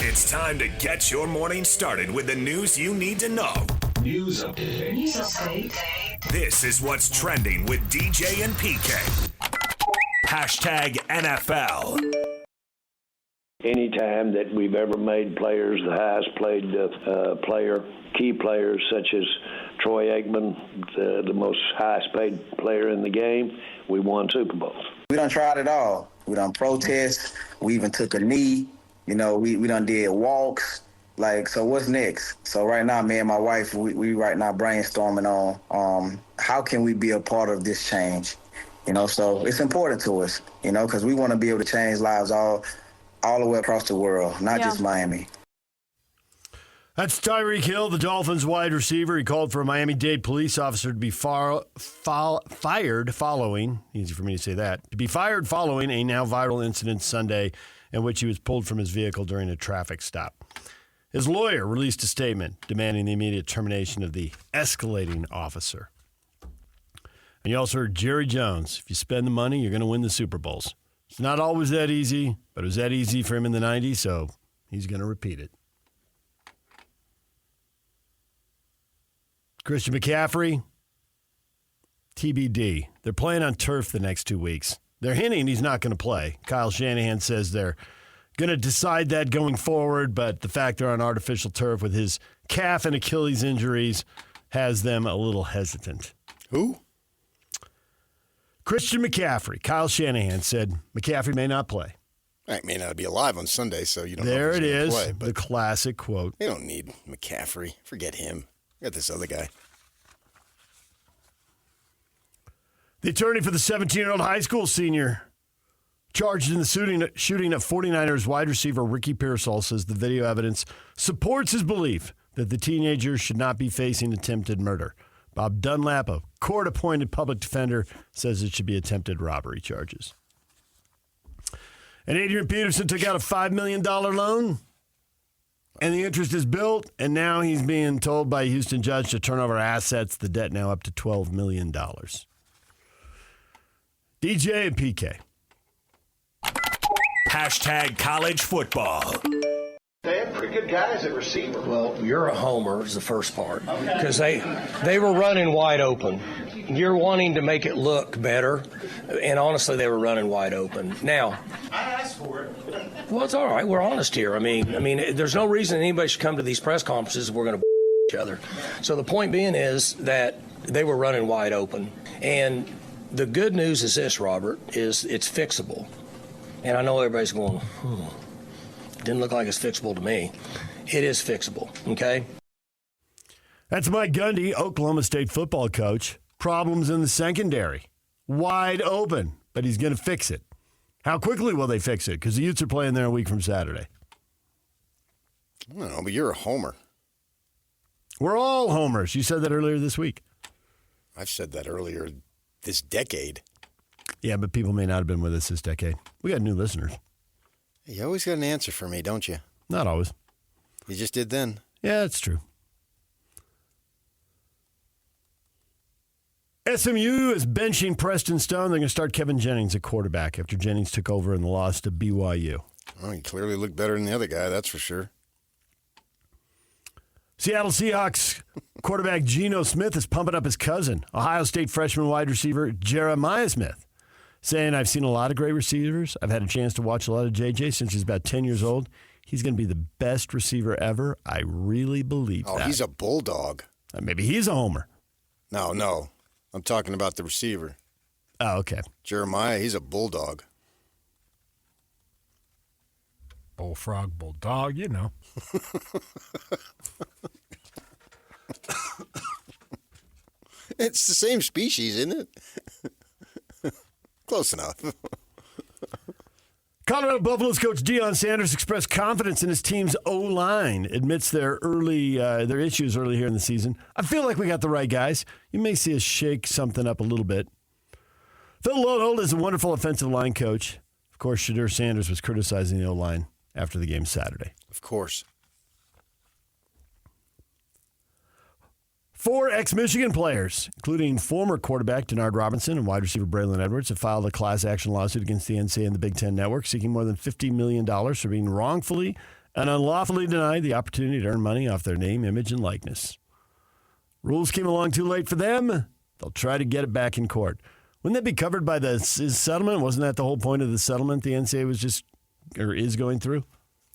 It's time to get your morning started with the news you need to know. News update. This is what's trending with DJ and PK. Hashtag NFL. Anytime that we've ever made players the highest paid key players such as Troy Aikman, the most highest paid player in the game, we won Super Bowls. We done tried it all. We done protest. We even took a knee. You know, we done did walks. Like, so what's next? So right now, me and my wife, we right now brainstorming on how can we be a part of this change? You know, so it's important to us, you know, because we want to be able to change lives all the way across the world, not just Miami. That's Tyreek Hill, the Dolphins wide receiver. He called for a Miami-Dade police officer to be fired following, easy for me to say that, to be fired following a now viral incident Sunday in which he was pulled from his vehicle during a traffic stop. His lawyer released a statement demanding the immediate termination of the escalating officer. And you also heard Jerry Jones, if you spend the money, you're going to win the Super Bowls. It's not always that easy, but it was that easy for him in the 90s, so he's going to repeat it. Christian McCaffrey, TBD. They're playing on turf the next 2 weeks. They're hinting he's not going to play. Kyle Shanahan says they're going to decide that going forward, but the fact they're on artificial turf with his calf and Achilles injuries has them a little hesitant. Who? Christian McCaffrey. Kyle Shanahan said McCaffrey may not play. I may not be alive on Sunday, so you don't there know if it he's is, play, but the classic quote. they don't need McCaffrey. Forget him. Got this other guy. The attorney for the 17-year-old high school senior charged in the shooting of 49ers wide receiver Ricky Pearsall says the video evidence supports his belief that the teenager should not be facing attempted murder. Bob Dunlap, a court-appointed public defender, says it should be attempted robbery charges. And Adrian Peterson took out a $5 million loan, and the interest is built, and now he's being told by a Houston judge to turn over assets, the debt now up to $12 million. DJ and PK. Hashtag college football. They have pretty good guys at receiver. Well, you're a homer is the first part because they were running wide open. You're wanting to make it look better, and honestly, they were running wide open. Now, I asked for it. well, it's all right. We're honest here. I mean, there's no reason anybody should come to these press conferences if we're going to each other. So the point being is that they were running wide open, and the good news is this, Robert, is it's fixable. And I know everybody's going, didn't look like it's fixable to me. It is fixable, okay? That's Mike Gundy, Oklahoma State football coach. Problems in the secondary. Wide open, but he's going to fix it. How quickly will they fix it? Because the Utes are playing there a week from Saturday. I don't know, but you're a homer. We're all homers. You said that earlier this week. I've said that earlier this decade. Yeah, but people may not have been with us this decade. We got new listeners. You always got an answer for me, don't you? Not always. You just did then. Yeah, that's true. SMU is benching Preston Stone. They're going to start Kevin Jennings at quarterback after Jennings took over in the loss to BYU. Oh, he clearly looked better than the other guy, that's for sure. Seattle Seahawks quarterback Geno Smith is pumping up his cousin, Ohio State freshman wide receiver Jeremiah Smith, saying, I've seen a lot of great receivers. I've had a chance to watch a lot of JJ since he's about 10 years old. He's going to be the best receiver ever. I really believe that. Oh, he's a bulldog. Maybe he's a homer. No. I'm talking about the receiver. Oh, okay. Jeremiah, he's a bulldog. Bullfrog, bulldog, you know. It's the same species, isn't it? Close enough. Colorado Buffaloes coach Deion Sanders expressed confidence in his team's O-line amidst their issues early here in the season. I feel like we got the right guys. You may see us shake something up a little bit. Phil Lodeholt is a wonderful offensive line coach. Of course, Shadur Sanders was criticizing the O-line after the game Saturday. Of course. 4 ex-Michigan players, including former quarterback Denard Robinson and wide receiver Braylon Edwards, have filed a class action lawsuit against the NCAA and the Big Ten Network, seeking more than $50 million for being wrongfully and unlawfully denied the opportunity to earn money off their name, image, and likeness. Rules came along too late for them. They'll try to get it back in court. Wouldn't that be covered by his settlement? Wasn't that the whole point of the settlement the NCAA was just or is going through?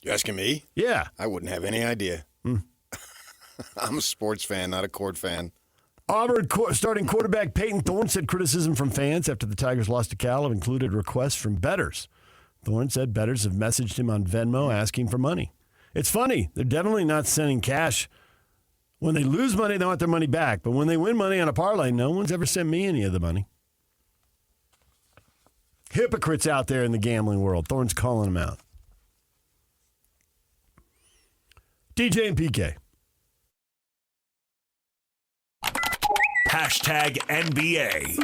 You asking me? Yeah. I wouldn't have any idea. I'm a sports fan, not a court fan. Auburn starting quarterback Peyton Thorne said criticism from fans after the Tigers lost to Cal have included requests from bettors. Thorne said bettors have messaged him on Venmo asking for money. It's funny. They're definitely not sending cash. When they lose money, they want their money back. But when they win money on a parlay, no one's ever sent me any of the money. Hypocrites out there in the gambling world. Thorne's calling them out. DJ and PK. Hashtag NBA.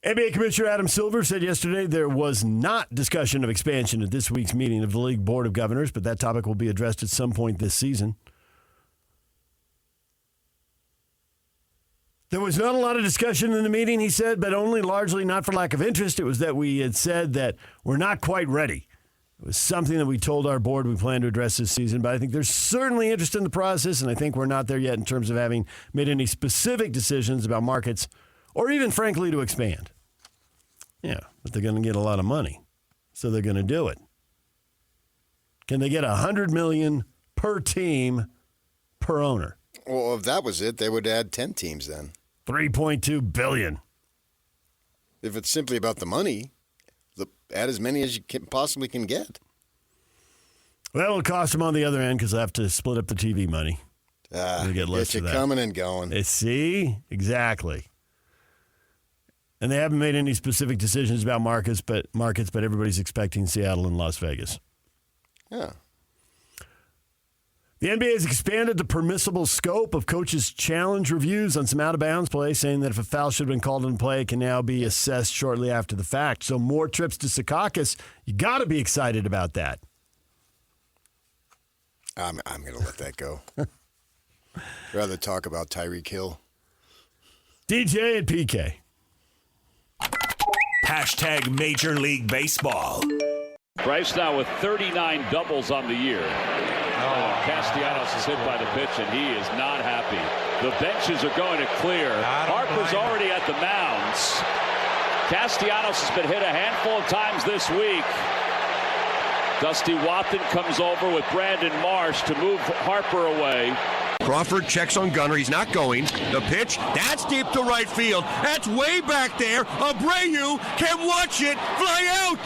NBA Commissioner Adam Silver said yesterday there was not discussion of expansion at this week's meeting of the League Board of Governors, but that topic will be addressed at some point this season. There was not a lot of discussion in the meeting, he said, but only largely not for lack of interest. It was that we had said that we're not quite ready. It was something that we told our board we plan to address this season, but I think there's certainly interest in the process, and I think we're not there yet in terms of having made any specific decisions about markets or even, frankly, to expand. Yeah, but they're going to get a lot of money, so they're going to do it. Can they get $100 million per team per owner? Well, if that was it, they would add 10 teams then. $3.2 billion. If it's simply about the money, add as many as you possibly can get. Well, it'll cost them on the other end because they have to split up the TV money. Get you coming and going. See? Exactly. And they haven't made any specific decisions about markets, but everybody's expecting Seattle and Las Vegas. Yeah. The NBA has expanded the permissible scope of coaches' challenge reviews on some out-of-bounds play, saying that if a foul should have been called in play, it can now be assessed shortly after the fact. So more trips to Secaucus. You got to be excited about that. I'm going to let that go. Rather talk about Tyreek Hill. DJ and PK. Hashtag Major League Baseball. Bryce now with 39 doubles on the year. Castellanos is hit by the pitch, and he is not happy. The benches are going to clear. Harper's already at the mounds. Castellanos has been hit a handful of times this week. Dusty Watson comes over with Brandon Marsh to move Harper away. Crawford checks on Gunner. He's not going. The pitch, that's deep to right field. That's way back there. Abreu can watch it fly out.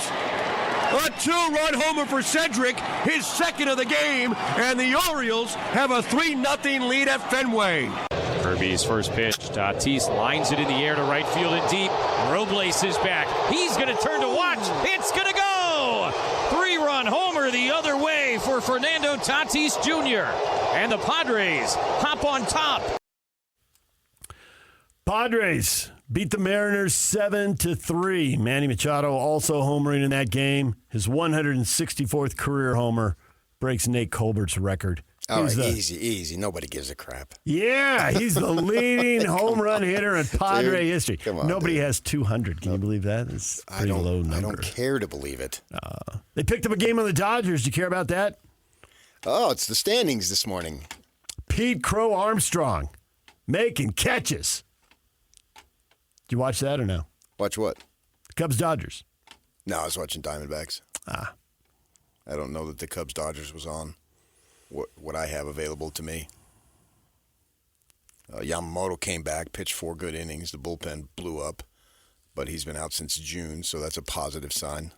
A two-run homer for Cedric, his second of the game, and the Orioles have a 3-0 lead at Fenway. Kirby's first pitch. Tatis lines it in the air to right field and deep. Robles is back. He's going to turn to watch. It's going to go! 3-run homer the other way for Fernando Tatis Jr. And the Padres hop on top. Padres beat the Mariners 7-3. Manny Machado also homering in that game. His 164th career homer breaks Nate Colbert's record. All right, easy. Nobody gives a crap. Yeah, he's the leading home run hitter in Padre history. Come on, Nobody has 200. Can you believe that? It's a pretty low number. I don't care to believe it. They picked up a game on the Dodgers. Do you care about that? Oh, it's the standings this morning. Pete Crow Armstrong making catches. Did you watch that or no? Watch what? Cubs-Dodgers. No, I was watching Diamondbacks. I don't know that the Cubs-Dodgers was on what I have available to me. Yamamoto came back, pitched 4 good innings. The bullpen blew up, but he's been out since June, so that's a positive sign.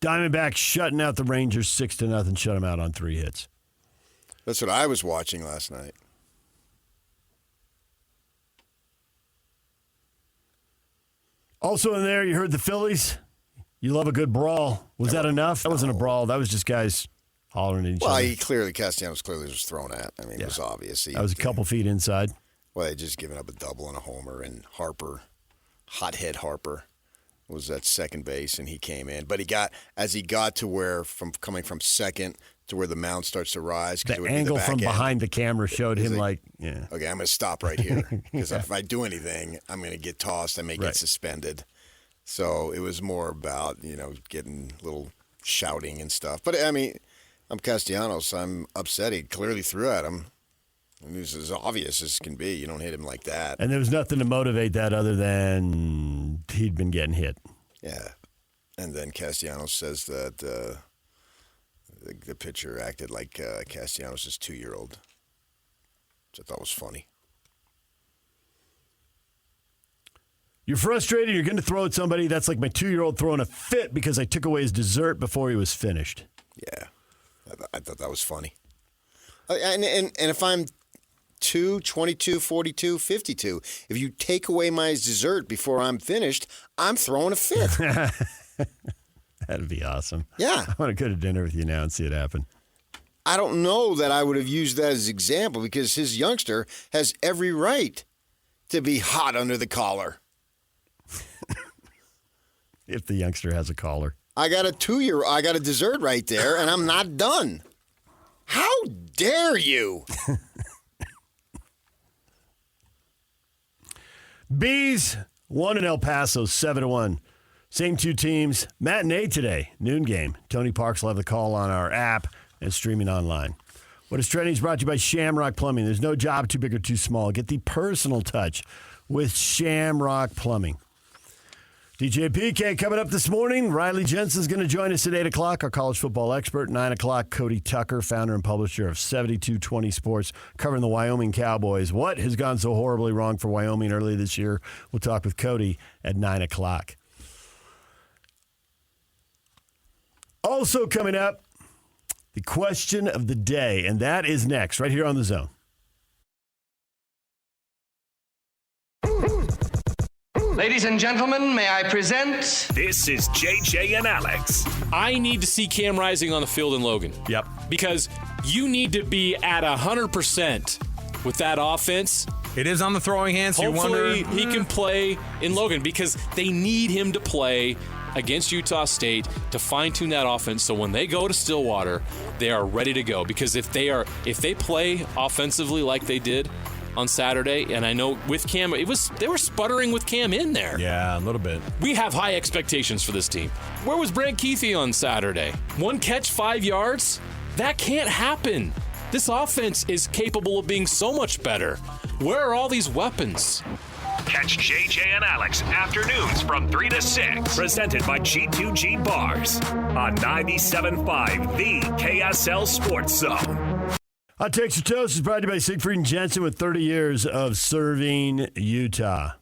Diamondbacks shutting out the Rangers 6-0, shut them out on 3 hits. That's what I was watching last night. Also in there, you heard the Phillies. You love a good brawl. Was that enough? That wasn't a brawl. That was just guys hollering at each other. Well, Castellanos clearly was thrown at. I mean, it was obvious. That was a couple feet inside. Well, they just given up a double and a homer, and Harper, hothead Harper, was at second base, and he came in. But as he got to where, coming from second to where the mound starts to rise. The angle from behind the camera showed him okay, I'm going to stop right here because if I do anything, I'm going to get tossed. I may get suspended. So it was more about, getting a little shouting and stuff. But, I mean, I'm Castellanos. I'm upset. He clearly threw at him. And it was as obvious as can be. You don't hit him like that. And there was nothing to motivate that other than he'd been getting hit. Yeah. And then Castellanos says that the pitcher acted like Castellanos' 2-year-old, which I thought was funny. You're frustrated, you're going to throw at somebody. That's like my 2-year-old throwing a fit because I took away his dessert before he was finished. Yeah. I thought that was funny. And if I'm 2, 22, 42, 52, if you take away my dessert before I'm finished, I'm throwing a fit. That'd be awesome. Yeah. I want to go to dinner with you now and see it happen. I don't know that I would have used that as an example because his youngster has every right to be hot under the collar. If the youngster has a collar. I got a dessert right there, and I'm not done. How dare you? Bees won in El Paso 7-1. Same two teams. Matinee today, noon game. Tony Parks will have the call on our app and streaming online. What is Trending is brought to you by Shamrock Plumbing. There's no job too big or too small. Get the personal touch with Shamrock Plumbing. DJ PK coming up this morning. Riley Jensen's going to join us at 8 o'clock, our college football expert. 9 o'clock, Cody Tucker, founder and publisher of 7220 Sports, covering the Wyoming Cowboys. What has gone so horribly wrong for Wyoming early this year? We'll talk with Cody at 9 o'clock. Also coming up, the question of the day, and that is next, right here on The Zone. Ladies and gentlemen, may I present... This is JJ and Alex. I need to see Cam Rising on the field in Logan. Yep. Because you need to be at 100% with that offense. It is on the throwing hand, so Hopefully you wonder... he can play in Logan because they need him to play against Utah State to fine-tune that offense so when they go to Stillwater, they are ready to go. Because if they play offensively like they did on Saturday, and I know with Cam, they were sputtering with Cam in there. Yeah, a little bit. We have high expectations for this team. Where was Brant Keithy on Saturday? 1 catch, 5 yards? That can't happen. This offense is capable of being so much better. Where are all these weapons? Catch JJ and Alex afternoons from 3 to 6. Presented by G2G Bars on 97.5, the KSL Sports Zone. Hot Takes or Toast is brought to you by Siegfried and Jensen with 30 years of serving Utah.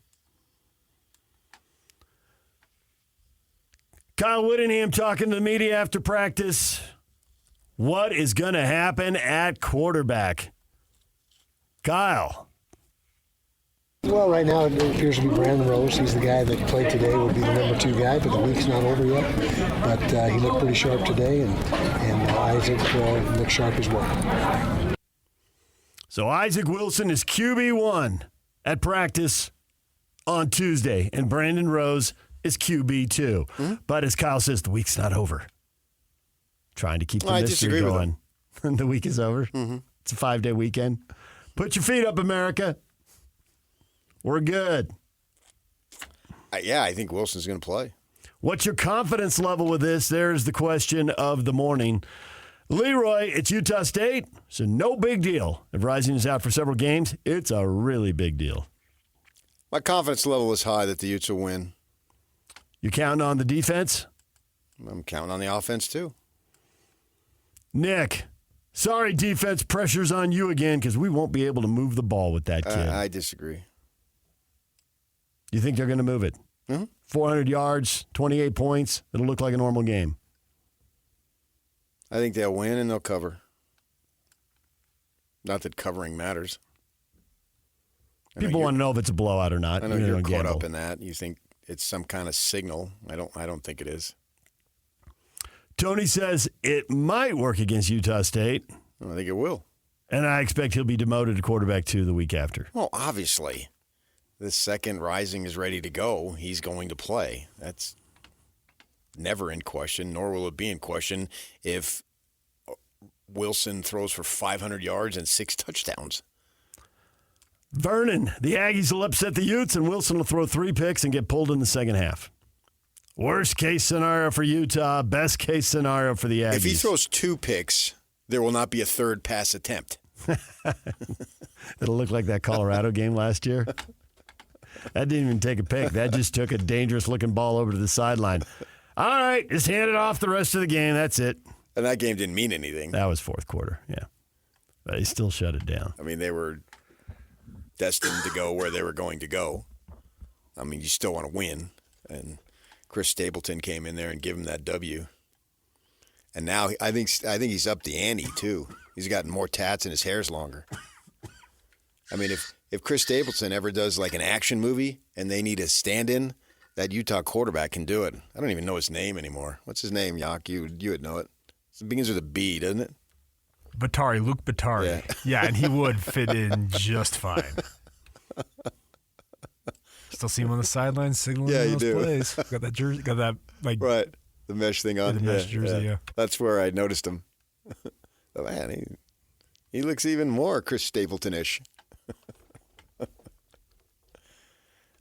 Kyle Whittingham talking to the media after practice. What is going to happen at quarterback? Kyle. Well, right now it appears to be Brandon Rose. He's the guy that played today, will be the number 2 guy, but the week's not over yet. But he looked pretty sharp today, and Isaac looked sharp as well. So Isaac Wilson is QB1 at practice on Tuesday, and Brandon Rose is QB2. Mm-hmm. But as Kyle says, the week's not over. Trying to keep the mystery going. The week is over. Mm-hmm. It's a 5-day weekend. Put your feet up, America. We're good. Yeah, I think Wilson's going to play. What's your confidence level with this? There's the question of the morning. Leroy, it's Utah State, so no big deal. If Rising is out for several games, it's a really big deal. My confidence level is high that the Utes will win. You counting on the defense? I'm counting on the offense, too. Nick, sorry defense, pressure's on you again because we won't be able to move the ball with that kid. I disagree. You think they're going to move it? Mm-hmm. 400 yards, 28 points. It'll look like a normal game. I think they'll win and they'll cover. Not that covering matters. People want to know if it's a blowout or not. I know you're caught up in that. You think it's some kind of signal. I don't think it is. Tony says it might work against Utah State. I think it will. And I expect he'll be demoted to quarterback 2 the week after. Well, obviously. The second Rising is ready to go, he's going to play. That's never in question, nor will it be in question if Wilson throws for 500 yards and 6 touchdowns. Vernon, the Aggies will upset the Utes, and Wilson will throw 3 picks and get pulled in the second half. Worst case scenario for Utah, best case scenario for the Aggies. If he throws 2 picks, there will not be a third pass attempt. It'll look like that Colorado game last year. That didn't even take a pick. That just took a dangerous-looking ball over to the sideline. All right, just hand it off the rest of the game. That's it. And that game didn't mean anything. That was fourth quarter, yeah. But he still shut it down. I mean, they were destined to go where they were going to go. I mean, you still want to win. And Chris Stapleton came in there and gave him that W. And now I think he's up the ante, too. He's gotten more tats and his hair's longer. I mean, if Chris Stapleton ever does like an action movie and they need a stand-in, that Utah quarterback can do it. I don't even know his name anymore. What's his name, Yak? You would know it. It begins with a B, doesn't it? Luke Batari. Yeah, and he would fit in just fine. Still see him on the sidelines signaling those plays. Got that jersey, got that right, the mesh thing on. The mesh jersey, yeah. That's where I noticed him. Oh, man, he looks even more Chris Stapleton-ish.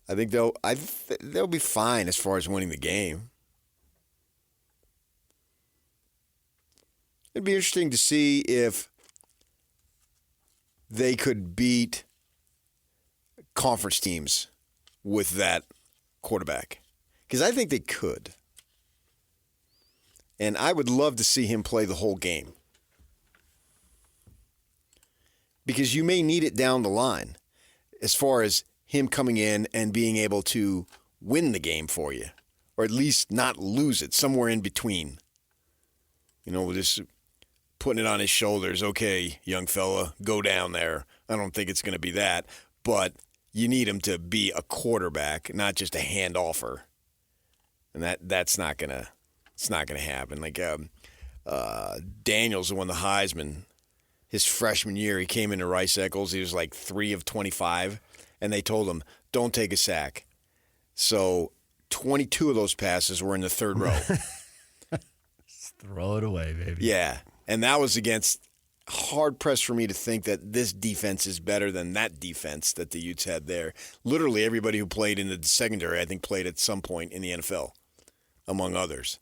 I think they'll be fine as far as winning the game. It'd be interesting to see if they could beat conference teams with that quarterback. Because I think they could. And I would love to see him play the whole game. Because you may need it down the line as far as him coming in and being able to win the game for you. Or at least not lose it, somewhere in between. You know, just putting it on his shoulders. Okay, young fella, go down there. I don't think it's going to be that. But you need him to be a quarterback, not just a handoffer. And that's not going to happen. Like Daniels, who won the Heisman, his freshman year, he came into Rice Eccles. He was like 3 of 25, and they told him, don't take a sack. So 22 of those passes were in the third row. Just throw it away, baby. Yeah, and that was against hard-pressed for me to think that this defense is better than that defense that the Utes had there. Literally everybody who played in the secondary, I think, played at some point in the NFL, among others.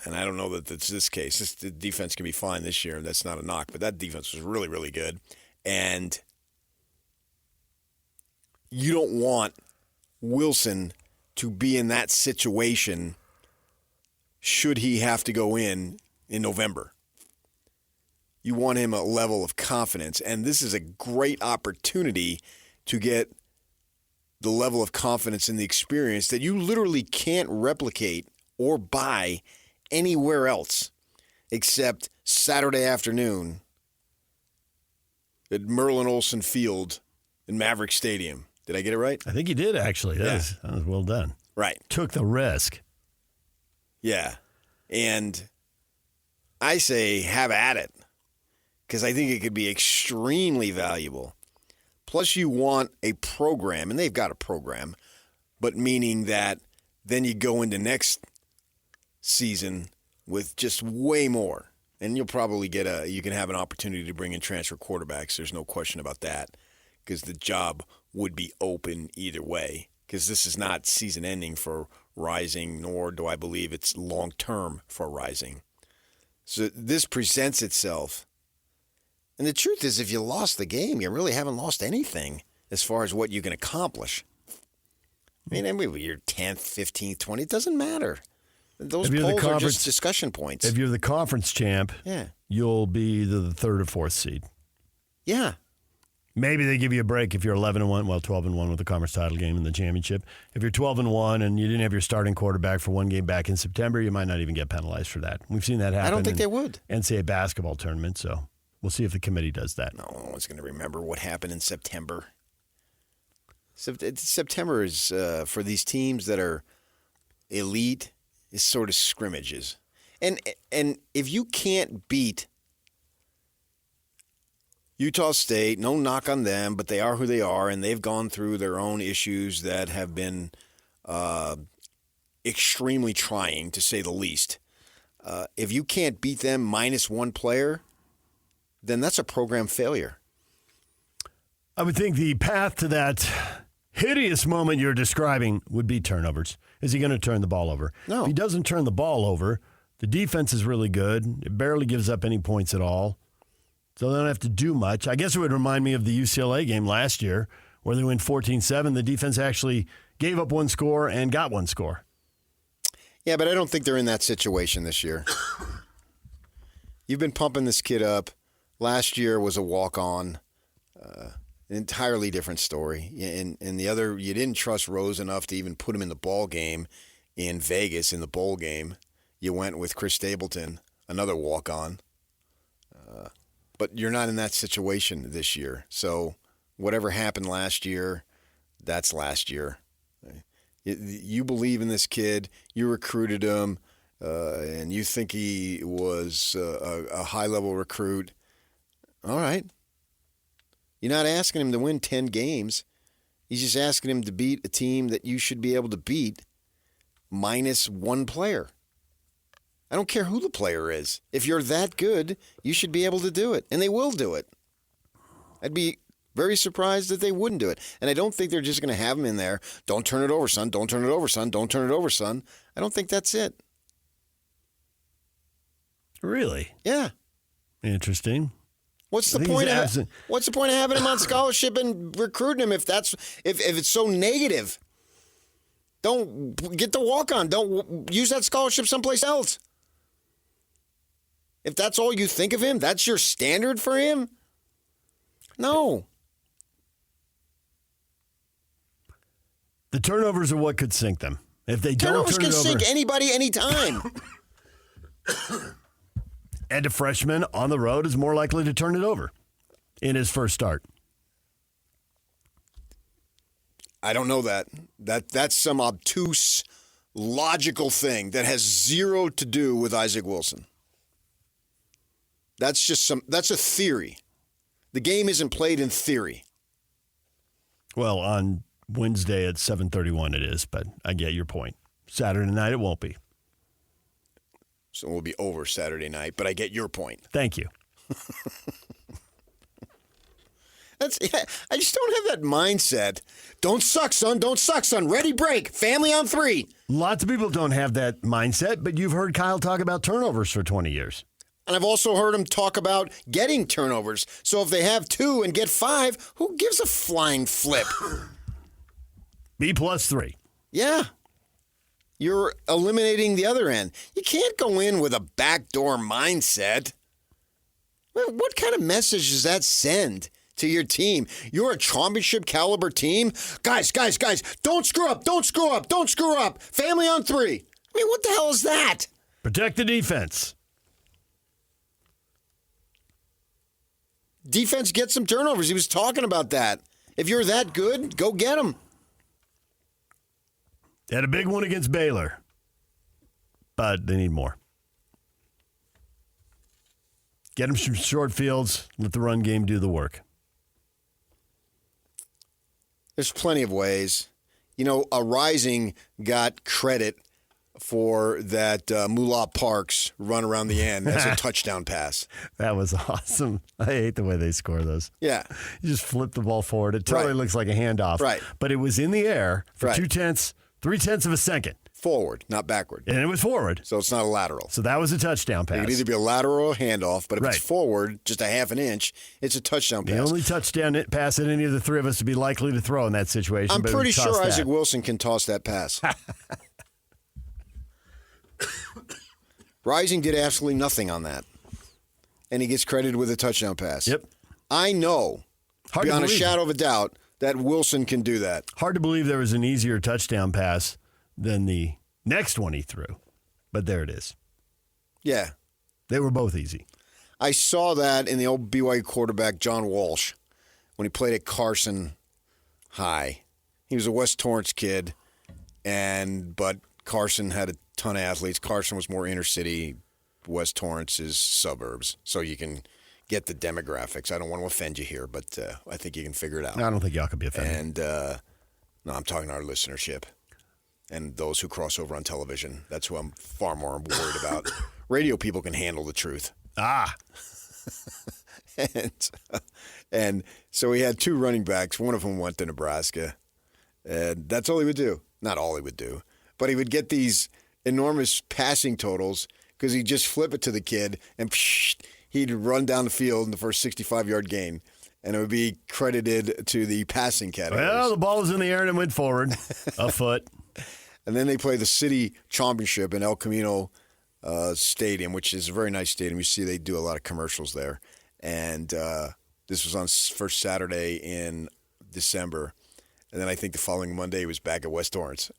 And I don't know that that's this case. The defense can be fine this year. That's not a knock. But that defense was really, really good. And you don't want Wilson to be in that situation should he have to go in November. You want him a level of confidence. And this is a great opportunity to get the level of confidence and the experience that you literally can't replicate or buy anywhere else except Saturday afternoon at Merlin Olsen Field in Maverick Stadium. Did I get it right? I think you did, actually. That was well done. Right. Took the risk. Yeah. And I say have at it because I think it could be extremely valuable. Plus you want a program, and they've got a program, but meaning that then you go into next season with just way more. And you'll probably you can have an opportunity to bring in transfer quarterbacks. There's no question about that because the job would be open either way because this is not season ending for Rising, nor do I believe it's long-term for Rising. So this presents itself. And the truth is, if you lost the game, you really haven't lost anything as far as what you can accomplish. I mean, you're 10th, 15th, 20th, it doesn't matter. Those polls are just discussion points. If you're the conference champ, you'll be the 3rd or 4th seed. Yeah. Maybe they give you a break if you're 11-1, 12-1 with the conference title game in the championship. If you're 12-1 and you didn't have your starting quarterback for one game back in September, you might not even get penalized for that. We've seen that happen. I don't think they would. NCAA basketball tournament, so we'll see if the committee does that. No one's going to remember what happened in September. September is, for these teams that are elite, is sort of scrimmages. And if you can't beat Utah State, no knock on them, but they are who they are, and they've gone through their own issues that have been extremely trying, to say the least. If you can't beat them minus one player, then that's a program failure. I would think the path to that hideous moment you're describing would be turnovers. is he going to turn the ball over? No. If he doesn't turn the ball over, the defense is really good. It barely gives up any points at all. So they don't have to do much. I guess it would remind me of the UCLA game last year where they went 14-7. The defense actually gave up one score and got one score. Yeah, but I don't think they're in that situation this year. You've been pumping this kid up. Last year was a walk-on. An entirely different story. And the other, you didn't trust Rose enough to even put him in the ball game in Vegas in the bowl game. You went with Chris Stapleton, another walk-on. But you're not in that situation this year. So whatever happened last year, that's last year. You believe in this kid. You recruited him, and you think he was a high-level recruit. All right. You're not asking him to win 10 games. He's just asking him to beat a team that you should be able to beat minus one player. I don't care who the player is. If you're that good, you should be able to do it, and they will do it. I'd be very surprised if they wouldn't do it. And I don't think they're just going to have him in there. Don't turn it over, son. Don't turn it over, son. Don't turn it over, son. I don't think that's it. Really? Yeah. Interesting. What's the point of having him on scholarship and recruiting him if it's so negative? Don't get the walk on. Don't use that scholarship someplace else. If that's all you think of him, that's your standard for him? No. The turnovers are what could sink them. If they don't turnovers turn can it over, sink anybody anytime. And a freshman on the road is more likely to turn it over in his first start. I don't know that. That's some obtuse, logical thing that has zero to do with Isaac Wilson. That's a theory. The game isn't played in theory. Well, on Wednesday at 7:31 it is, but I get your point. Saturday night it won't be. So it will be over Saturday night, but I get your point. Thank you. I just don't have that mindset. Don't suck, son. Don't suck, son. Ready, break. Family on 3. Lots of people don't have that mindset, but you've heard Kyle talk about turnovers for 20 years. And I've also heard him talk about getting turnovers. So if they have 2 and get 5, who gives a flying flip? B+3. Yeah. You're eliminating the other end. You can't go in with a backdoor mindset. What kind of message does that send to your team? You're a championship caliber team. Guys, don't screw up. Don't screw up. Don't screw up. Family on 3. I mean, what the hell is that? Protect the defense. Defense gets some turnovers. He was talking about that. If you're that good, go get them. They had a big one against Baylor, but they need more. Get them some short fields. Let the run game do the work. There's plenty of ways. You know, Rising got credit for that Moolah Parks run around the end as a touchdown pass. That was awesome. I hate the way they score those. Yeah. You just flip the ball forward. It totally looks like a handoff. Right. But it was in the air for 3/10 of a second. Forward, not backward. And it was forward. So it's not a lateral. So that was a touchdown pass. It could either be a lateral or a handoff, but if it's forward, just a half an inch, it's a touchdown pass. The only touchdown pass that any of the three of us would be likely to throw in that situation. I'm pretty sure Isaac Wilson can toss that pass. Rising did absolutely nothing on that. And he gets credited with a touchdown pass. Yep. I know, beyond a shadow of a doubt, that Wilson can do that. Hard to believe there was an easier touchdown pass than the next one he threw. But there it is. Yeah. They were both easy. I saw that in the old BYU quarterback, John Walsh, when he played at Carson High. He was a West Torrance kid, but Carson had a ton of athletes. Carson was more inner city. West Torrance is suburbs. So you can get the demographics. I don't want to offend you here, but I think you can figure it out. I don't think y'all could be offended. And, no, I'm talking our listenership and those who cross over on television. That's who I'm far more worried about. Radio people can handle the truth. And so he had 2 running backs. One of them went to Nebraska. And that's all he would do. Not all he would do. but he would get these enormous passing totals because he'd just flip it to the kid and he'd run down the field in the first 65-yard gain. And it would be credited to the passing category. Well, the ball was in the air and it went forward a foot. And then they play the city championship in El Camino Stadium, which is a very nice stadium. You see they do a lot of commercials there. And this was on first Saturday in December. And then I think the following Monday he was back at West Torrance.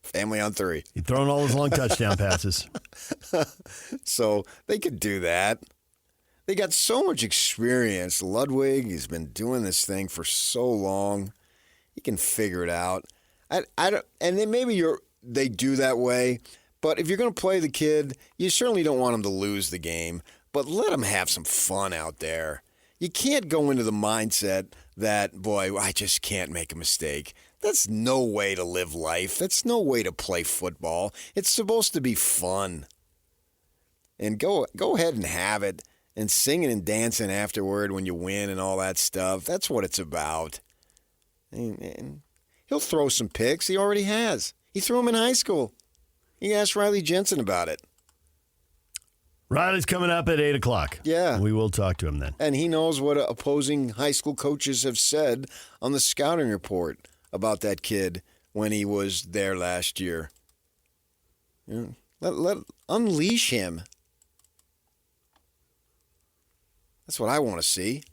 Family on 3. He'd thrown all his long touchdown passes. So they could do that. They got so much experience. Ludwig has been doing this thing for so long. He can figure it out. I don't, and then maybe they do that way. But if you're going to play the kid, you certainly don't want him to lose the game. But let him have some fun out there. You can't go into the mindset that, boy, I just can't make a mistake. That's no way to live life. That's no way to play football. It's supposed to be fun. And go ahead and have it. And singing and dancing afterward when you win and all that stuff. That's what it's about. And he'll throw some picks. He already has. He threw them in high school. You ask Riley Jensen about it. Riley's coming up at 8 o'clock. Yeah. We will talk to him then. And he knows what opposing high school coaches have said on the scouting report about that kid when he was there last year. You know, let unleash him. That's what I want to see.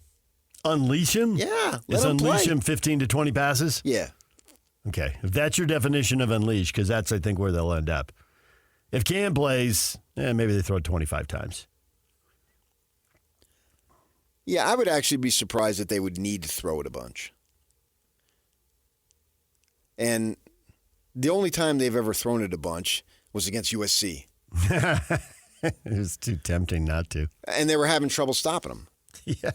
Unleash him? Yeah. Is unleash him 15 to 20 passes? Yeah. Okay. If that's your definition of unleash, because that's, I think, where they'll end up. If Cam plays, maybe they throw it 25 times. Yeah, I would actually be surprised that they would need to throw it a bunch. And the only time they've ever thrown it a bunch was against USC. It was too tempting not to. And they were having trouble stopping them. Yeah.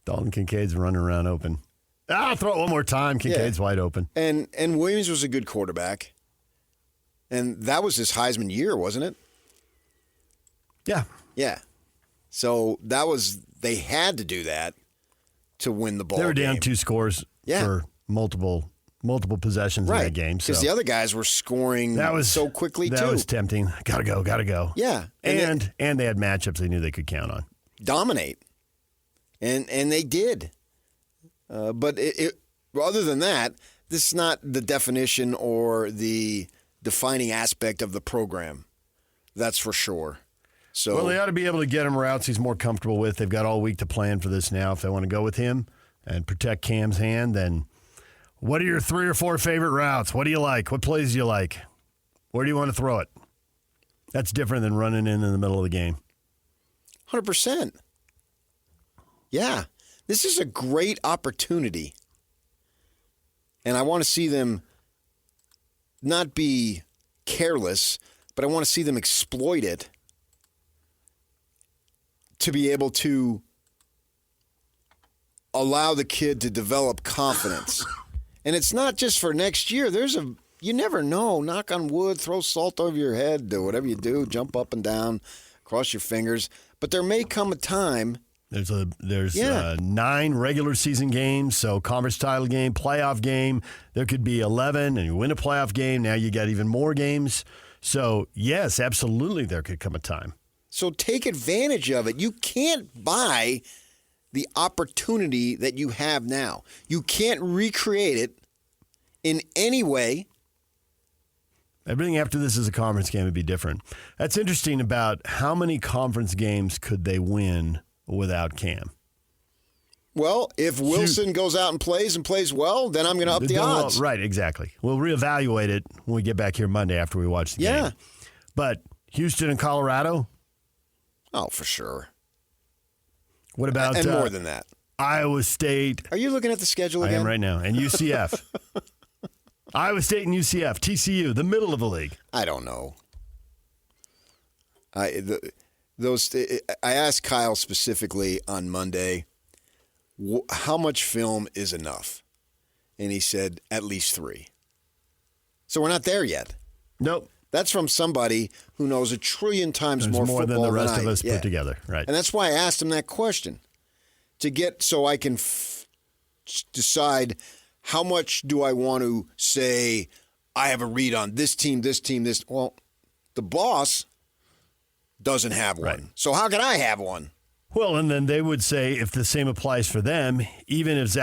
Dalton Kincaid's running around open. Throw it one more time. Kincaid's wide open. And Williams was a good quarterback. And that was his Heisman year, wasn't it? Yeah. Yeah. So they had to do that to win the ball. They were down game. 2 scores for multiple possessions in that game. Because the other guys were scoring so quickly, too. That was tempting. Gotta go. Yeah. And they had matchups they knew they could count on. Dominate. And they did. But other than that, this is not the definition or the defining aspect of the program. That's for sure. So, well, they ought to be able to get him routes he's more comfortable with. They've got all week to plan for this now. If they want to go with him and protect Cam's hand, then what are your 3 or 4 favorite routes? What do you like? What plays do you like? Where do you want to throw it? That's different than running in the middle of the game. 100%. Yeah. This is a great opportunity. And I want to see them not be careless, but I want to see them exploit it to be able to allow the kid to develop confidence. And it's not just for next year. You never know. Knock on wood, throw salt over your head, do whatever you do, jump up and down, cross your fingers. But there may come a time. There's 9 regular season games, so conference title game, playoff game. There could be 11, and you win a playoff game. Now you got even more games. So, yes, absolutely there could come a time. So take advantage of it. You can't buy the opportunity that you have now. You can't recreate it in any way. Everything after this is a conference game would be different. That's interesting about how many conference games could they win without Cam. Well, if Wilson goes out and plays well, then I'm going to up the odds. Right, exactly. We'll reevaluate it when we get back here Monday after we watch the game. But Houston and Colorado? Oh, for sure. What about... And more than that. Iowa State. Are you looking at the schedule again? I am right now. And UCF. Iowa State and UCF. TCU, the middle of the league. I don't know. I asked Kyle specifically on Monday, how much film is enough? And he said, at least 3. So we're not there yet. Nope. That's from somebody who knows a trillion times There's more more football than the rest than of us put together. Right. And that's why I asked him that question, so I can decide how much do I want to say I have a read on this team. Well, the boss doesn't have one. Right. So how can I have one? Well, and then they would say if the same applies for them, even if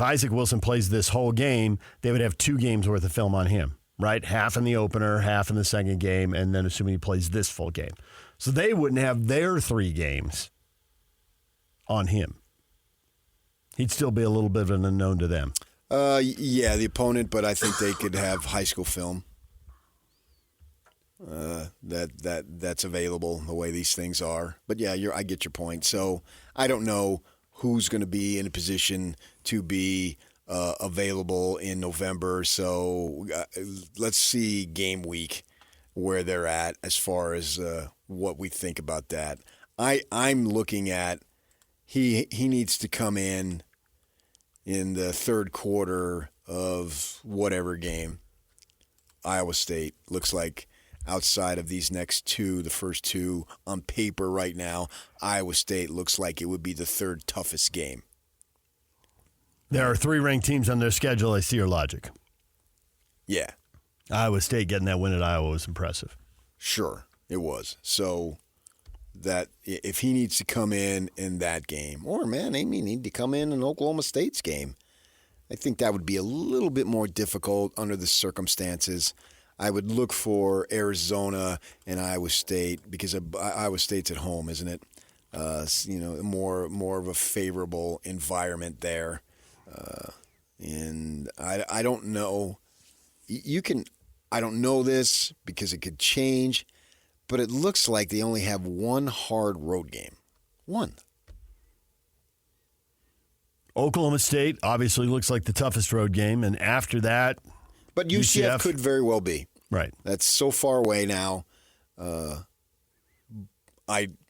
Isaac Wilson plays this whole game, they would have 2 games worth of film on him, right? Half in the opener, half in the second game, and then assuming he plays this full game. So they wouldn't have their 3 games on him. He'd still be a little bit of an unknown to them. Yeah, the opponent, but I think they could have high school film. That's available the way these things are. But yeah, I get your point. So I don't know who's going to be in a position to be available in November. So let's see game week where they're at as far as what we think about that. I'm looking at he needs to come in the third quarter of whatever game. Iowa State looks like outside of these next 2, the first 2 on paper right now, Iowa State looks like it would be the third toughest game. There are 3 ranked teams on their schedule. I see your logic. Yeah. Iowa State getting that win at Iowa was impressive. Sure, it was. So that if he needs to come in that game, or man, they may need to come in Oklahoma State's game, I think that would be a little bit more difficult under the circumstances. I would look for Arizona and Iowa State because Iowa State's at home, isn't it? More of a favorable environment there. And I don't know. I don't know this because it could change, but it looks like they only have 1 hard road game. 1. Oklahoma State obviously looks like the toughest road game, and after that, but UCF could very well be. Right. That's so far away now.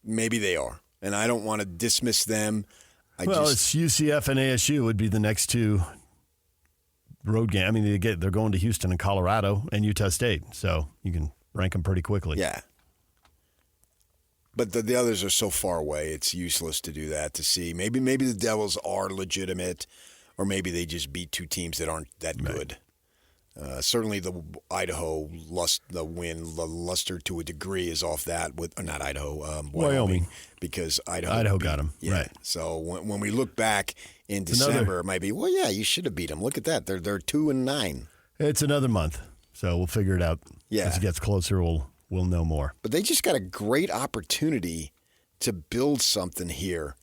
Maybe they are, and I don't want to dismiss them. It's UCF and ASU would be the next 2 road game. I mean, they're going to Houston and Colorado and Utah State, so you can rank them pretty quickly. Yeah. But the others are so far away, it's useless to do that to see. Maybe the Devils are legitimate, or maybe they just beat 2 teams that aren't that good. Certainly the Idaho the luster to a degree is off that with not Idaho, Wyoming, because Idaho got them. Yeah. Right. So when we look back in December, it might be you should have beat them. Look at that, they're 2-9. It's another month, so we'll figure it out. Yeah. As it gets closer, we'll know more. But they just got a great opportunity to build something here,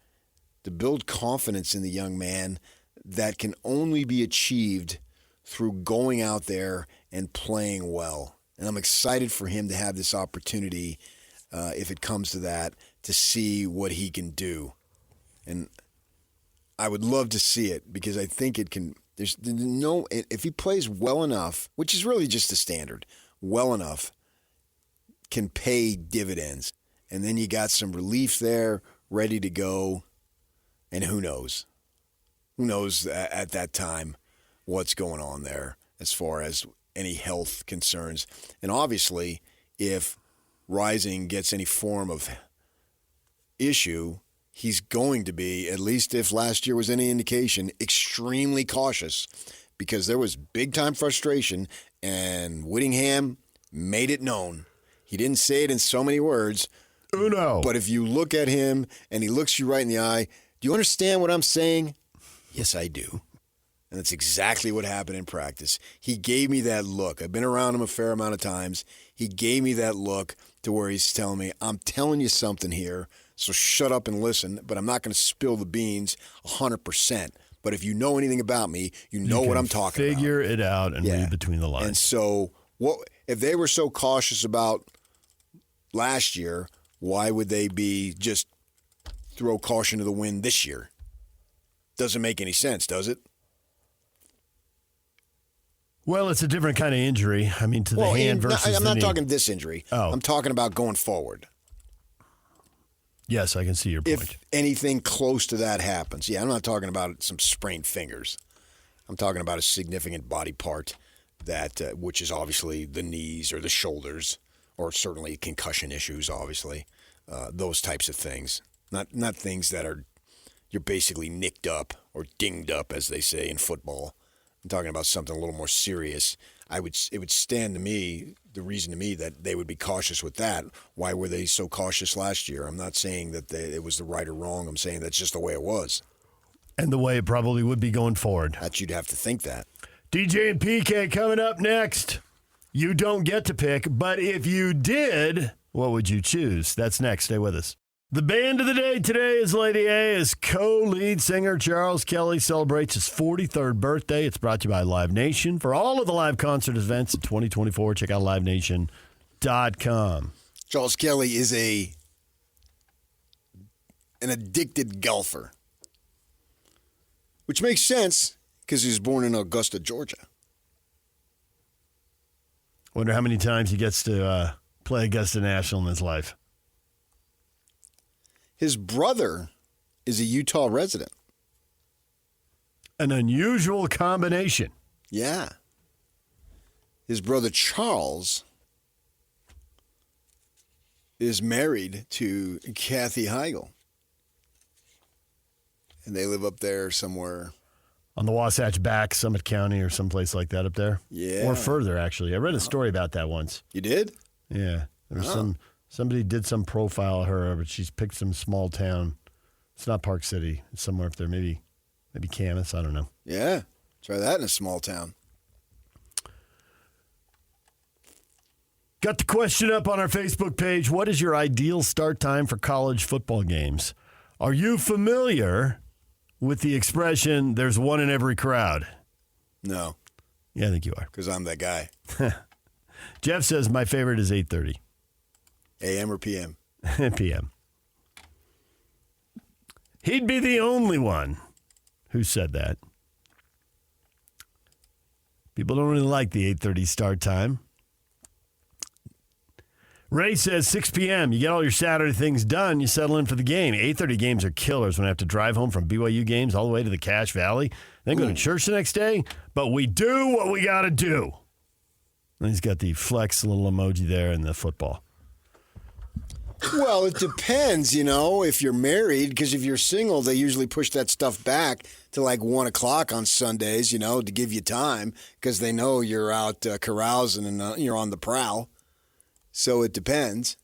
to build confidence in the young man that can only be achieved through going out there and playing well. And I'm excited for him to have this opportunity, if it comes to that, to see what he can do. And I would love to see it because I think it can. If he plays well enough, which is really just the standard, well enough, can pay dividends. And then you got some relief there, ready to go. And who knows? Who knows at that time what's going on there as far as any health concerns. And obviously, if Rising gets any form of issue, he's going to be, at least if last year was any indication, extremely cautious because there was big-time frustration, and Whittingham made it known. He didn't say it in so many words. Uno. But if you look at him and he looks you right in the eye, do you understand what I'm saying? Yes, I do. And that's exactly what happened in practice. He gave me that look. I've been around him a fair amount of times. He gave me that look to where he's telling me, I'm telling you something here, so shut up and listen, but I'm not going to spill the beans 100%. But if you know anything about me, you know what I'm talking about. Figure it out and read between the lines. And so if they were so cautious about last year, why would they be just throw caution to the wind this year? Doesn't make any sense, does it? Well, it's a different kind of injury. I mean, to the hand versus I'm the not knee. talking this injury. Oh. I'm talking about going forward. Yes, I can see your point. If anything close to that happens. Yeah, I'm not talking about some sprained fingers. I'm talking about a significant body part that, which is obviously the knees or the shoulders, or certainly concussion issues, obviously. Those types of things. Not things that are, you're basically nicked up or dinged up, as they say in football. I'm talking about something a little more serious. It would stand to me, the reason to me that they would be cautious with that. Why were they so cautious last year? I'm not saying that it was the right or wrong. I'm saying that's just the way it was. And the way it probably would be going forward. That you'd have to think that. DJ and PK coming up next. You don't get to pick, but if you did, what would you choose? That's next. Stay with us. The band of the day today is Lady A as co-lead singer Charles Kelly celebrates his 43rd birthday. It's brought to you by Live Nation. For all of the live concert events in 2024, check out livenation.com. Charles Kelly is an addicted golfer, which makes sense because he was born in Augusta, Georgia. Wonder how many times he gets to play Augusta National in his life. His brother is a Utah resident. An unusual combination. Yeah. His brother Charles is married to Kathy Heigl. And they live up there somewhere. On the Wasatch Back, Summit County or someplace like that up there. Yeah. Or further, actually. I read a story about that once. You did? Yeah. There was somebody did some profile of her, but she's picked some small town. It's not Park City. It's somewhere up there. Maybe Camas. I don't know. Yeah. Try that in a small town. Got the question up on our Facebook page. What is your ideal start time for college football games? Are you familiar with the expression, there's one in every crowd? No. Yeah, I think you are. Because I'm that guy. Jeff says my favorite is 8:30. AM or PM? PM. He'd be the only one who said that. People don't really like the 8:30 start time. Ray says 6 p.m. You get all your Saturday things done, you settle in for the game. 8:30 games are killers when I have to drive home from BYU games all the way to the Cache Valley, then go to church the next day. But we do what we got to do. And he's got the flex little emoji there and the football. Well, it depends, if you're married, because if you're single, they usually push that stuff back to like 1 o'clock on Sundays, to give you time, because they know you're out carousing and you're on the prowl. So it depends.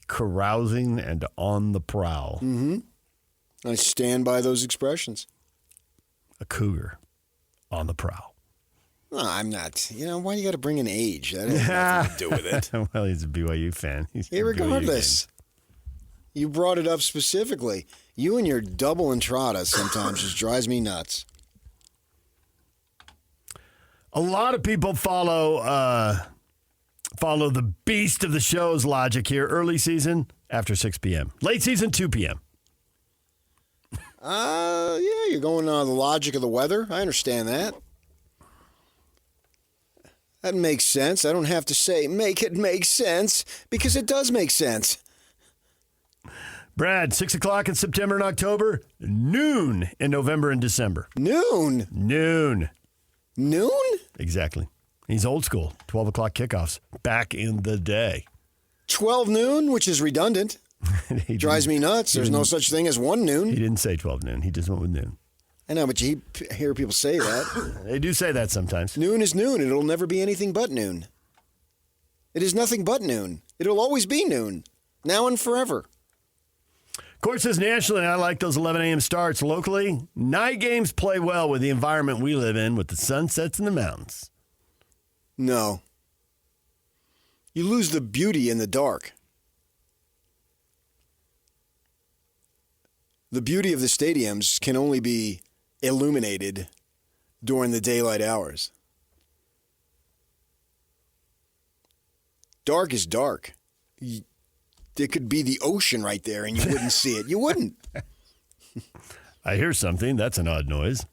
Carousing and on the prowl. Mm-hmm. I stand by those expressions. A cougar on the prowl. No, I'm not. Why do you got to bring an age? That has nothing to do with it. Well, he's a BYU fan. Regardless, you brought it up specifically. You and your double entrada sometimes just drives me nuts. A lot of people follow the beast of the show's logic here. Early season, after 6 p.m. Late season, 2 p.m. Yeah, you're going on the logic of the weather. I understand that. That makes sense. I don't have to say make it make sense because it does make sense. Brad, 6 o'clock in September and October, noon in November and December. Noon? Noon. Noon? Exactly. He's old school. 12 o'clock kickoffs back in the day. 12 noon, which is redundant. Drives me nuts. There's no such thing as 1 noon. He didn't say 12 noon. He just went with noon. I know, but you hear people say that. They do say that sometimes. Noon is noon. It'll never be anything but noon. It is nothing but noon. It'll always be noon. Now and forever. Court says nationally, I like those 11 a.m. starts. Locally, night games play well with the environment we live in with the sunsets in the mountains. No. You lose the beauty in the dark. The beauty of the stadiums can only be illuminated during the daylight hours. Dark is dark. There could be the ocean right there and you wouldn't see it. You wouldn't. I hear something. That's an odd noise.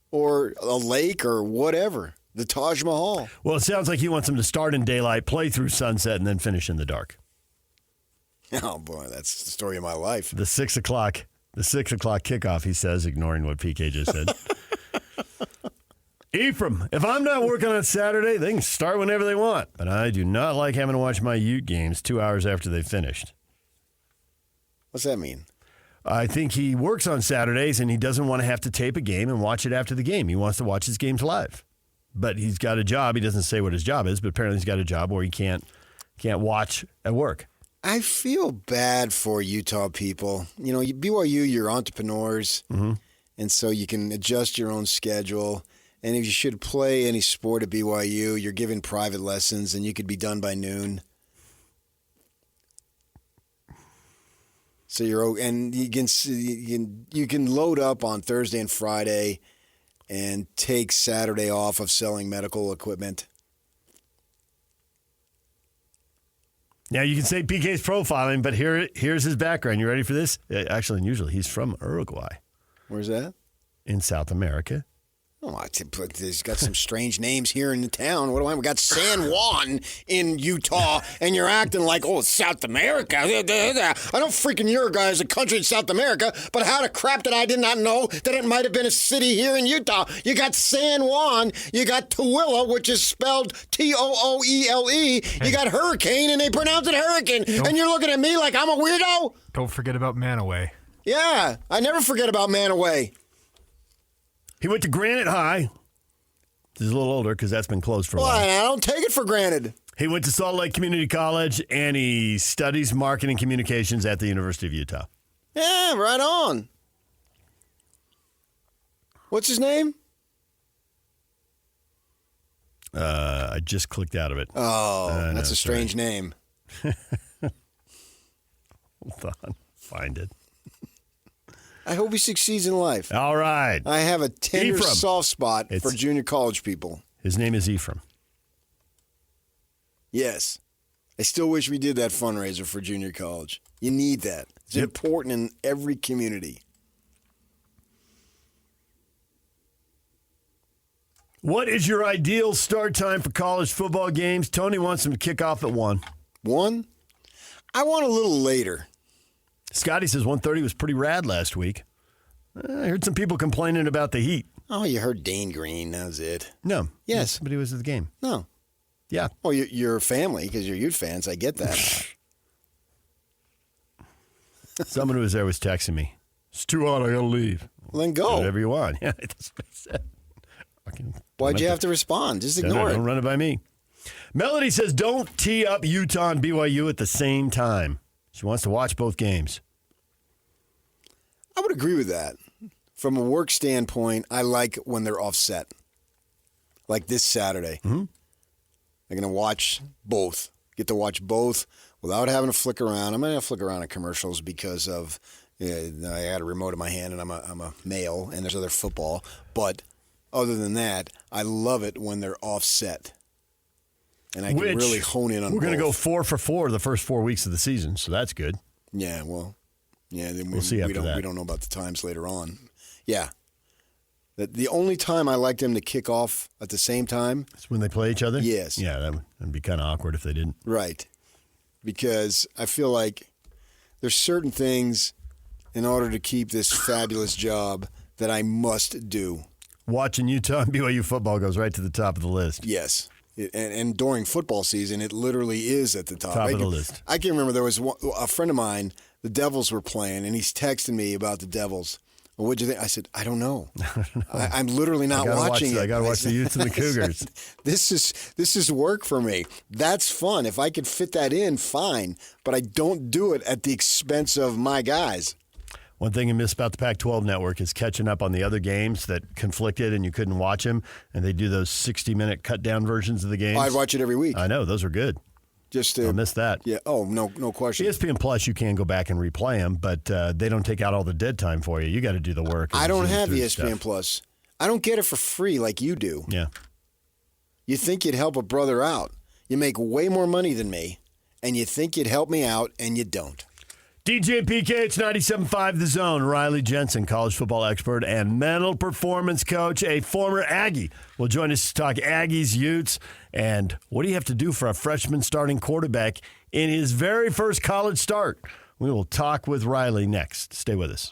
Or a lake or whatever. The Taj Mahal. Well, it sounds like he wants them to start in daylight, play through sunset, and then finish in the dark. Oh, boy, that's the story of my life. The 6 o'clock kickoff, he says, ignoring what PK just said. Ephraim, if I'm not working on Saturday, they can start whenever they want. But I do not like having to watch my Ute games 2 hours after they finished. What's that mean? I think he works on Saturdays, and he doesn't want to have to tape a game and watch it after the game. He wants to watch his games live. But he's got a job. He doesn't say what his job is, but apparently he's got a job where he can't watch at work. I feel bad for Utah people. You know, BYU, you're entrepreneurs, and so you can adjust your own schedule. And if you should play any sport at BYU, you're given private lessons, and you could be done by noon. So and you can load up on Thursday and Friday, and take Saturday off of selling medical equipment. Now, you can say PK's profiling, but here's his background. You ready for this? Actually, unusually, he's from Uruguay. Where's that? In South America. Oh, he's got some strange names here in the town. What do we got? San Juan in Utah, and you're acting like, oh, it's South America. I know freaking Uruguay is a country in South America, but how the crap did I not know that it might have been a city here in Utah? You got San Juan, you got Tooele, which is spelled Tooele. You got Hurricane, and they pronounce it Hurricane. And you're looking at me like I'm a weirdo? Don't forget about Manaway. Yeah, I never forget about Manaway. He went to Granite High. He's a little older because that's been closed for a while. I don't take it for granted. He went to Salt Lake Community College, and he studies marketing communications at the University of Utah. Yeah, right on. What's his name? I just clicked out of it. Oh, that's a strange name. Hold on. Find it. I hope he succeeds in life. All right. I have a tender soft spot for junior college people. His name is Ephraim. Yes. I still wish we did that fundraiser for junior college. You need that. It's important in every community. What is your ideal start time for college football games? Tony wants them to kick off at 1. 1? I want a little later. Scotty says 1:30 was pretty rad last week. I heard some people complaining about the heat. Oh, you heard Dane Green. That was it. No. Yes. Somebody was at the game. No. Yeah. Well, you're family because you're Ute fans. I get that. Someone who was there was texting me. It's too hot. I got to leave. Well, then go. Whatever you want. Yeah, that's what I said. Why'd you have to respond? Just ignore it. Don't run it by me. Melody says don't tee up Utah and BYU at the same time. She wants to watch both games. I would agree with that. From a work standpoint, I like when they're offset. Like this Saturday. Mm-hmm. I'm going to watch both. Get to watch both without having to flick around. I'm going to flick around at commercials because of I had a remote in my hand and I'm a male and there's other football. But other than that, I love it when they're offset. And I can really hone in on We're going to go both. 4 for 4 the first 4 weeks of the season, so that's good. Yeah, well, yeah. Then we'll see after that. We don't know about the times later on. Yeah. The only time I like them to kick off at the same time. It's when they play each other? Yes. Yeah, that would be kind of awkward if they didn't. Right. Because I feel like there's certain things in order to keep this fabulous job that I must do. Watching Utah and BYU football goes right to the top of the list. Yes. And during football season, it literally is at the top. Of the list. I can remember there was a friend of mine, the Devils were playing, and he's texting me about the Devils. Well, what'd you think? I said, I don't know. I'm literally not watching it. I got to watch the Utes and the Cougars. This is work for me. That's fun. If I could fit that in, fine. But I don't do it at the expense of my guys. One thing you miss about the Pac-12 network is catching up on the other games that conflicted and you couldn't watch them, and they do those 60-minute cut-down versions of the games. I'd watch it every week. I know. Those are good. I miss that. Yeah. Oh, no question. ESPN Plus, you can go back and replay them, but they don't take out all the dead time for you. You got to do the work. I don't have ESPN Plus. I don't get it for free like you do. Yeah. You think you'd help a brother out. You make way more money than me, and you think you'd help me out, and you don't. DJ PK, it's 97.5 The Zone. Riley Jensen, college football expert and mental performance coach, a former Aggie, will join us to talk Aggies, Utes, and what do you have to do for a freshman starting quarterback in his very first college start? We will talk with Riley next. Stay with us.